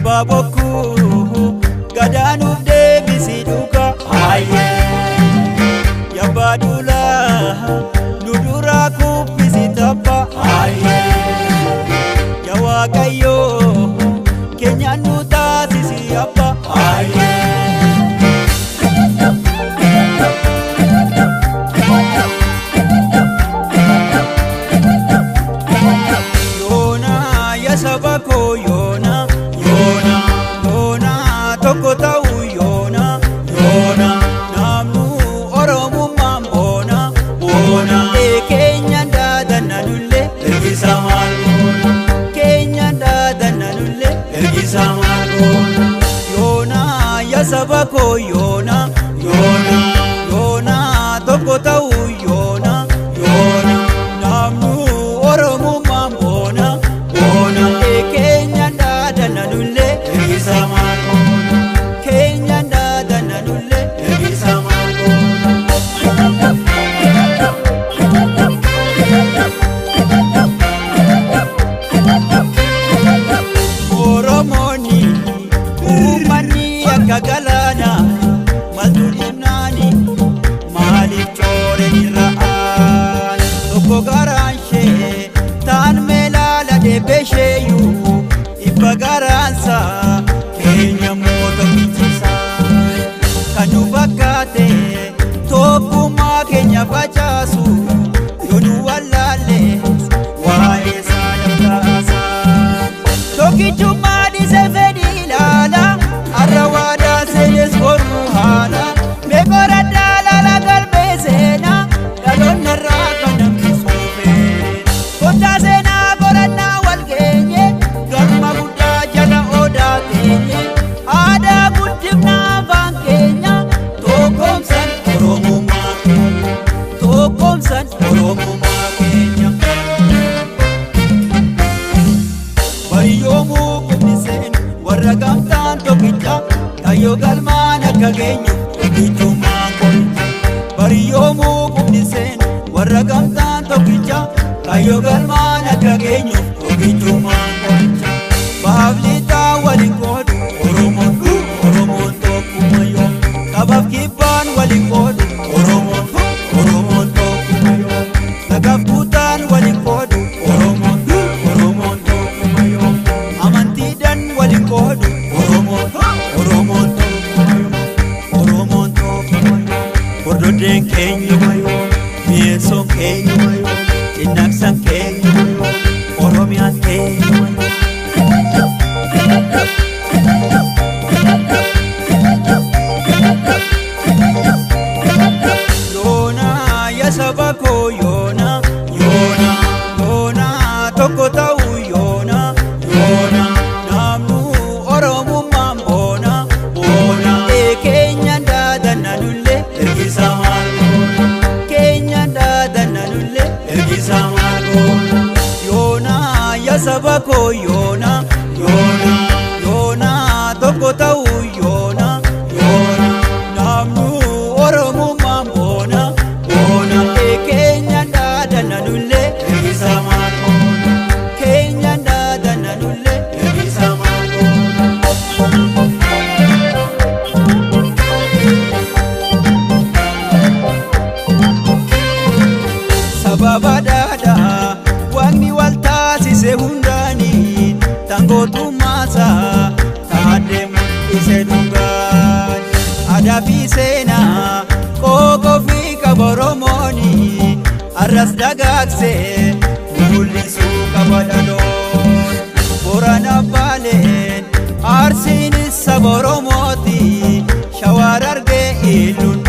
Baboku gadanu debisi duka aye ya badula nudura kupisi tapa aye ya wakayo Kenya nuta sisi apa aye Yona ya sabako Yona Toko tau Yona namnu oromo mambona bona Kenya dada nanulle ergisa malgona Kenya dada nanulle ergisa malgona Yona ya sabako Yona toko tau Yona namnu oromo mambona bona Kenya dada nanulle ergisa malgona Kagalana maltulimnani malif chore niraan toko garanshe tan melala de besheyu ibagaransa Kenya moto kichisa kanu bakate tokuma Kenya bachasu yonu walale wae sanamtasa tokichuma disefedilala Arrawada senes kormuhana Mekora dalala galbezena Galonna raka namisufe Kota sena korana walgenye Galma buddha jala oda kenye Ada buddhimna vankenya Tokomsan oromo makenya Tokomsan oromo makenya Bariyomu kumisen Warragamtan tokita Kayo galmana kagenyu Ijuman konja Bariyomu kumnisen Warragamtan tokita Kayo galmana kagenyu Ijuman konja Bahavlita walikodu Oromon tokumayo Kabab kipan walikodu Oromon tokumayo Tagaputan walikodu Oromon tokumayo Amantidan walikodu Oromon tokumayo Ordoden Kenya mayo Mieson Kenya mayo Inaksan Kenya mayo Oromian Kenya mayo Yona ya sabako Yona toko tau Yona namnu oromo mambona bona Kenya dada nanulle ergisa malgona Kenya dada nanulle ergisa malgona Yona ya sabako Yona toko tau Yona namnu oromo mambona bona Kenya dada nanulle ergisa malgona Kenya dada nanulle ergisa malgona Sababa dada wagni waltasise hundani Tangotu masa tadem ise dungan Adafi sena koko fika boromoni Arras dagakse mulisu kabadalon Borana balen arsinis saboromoti Shawararge ilun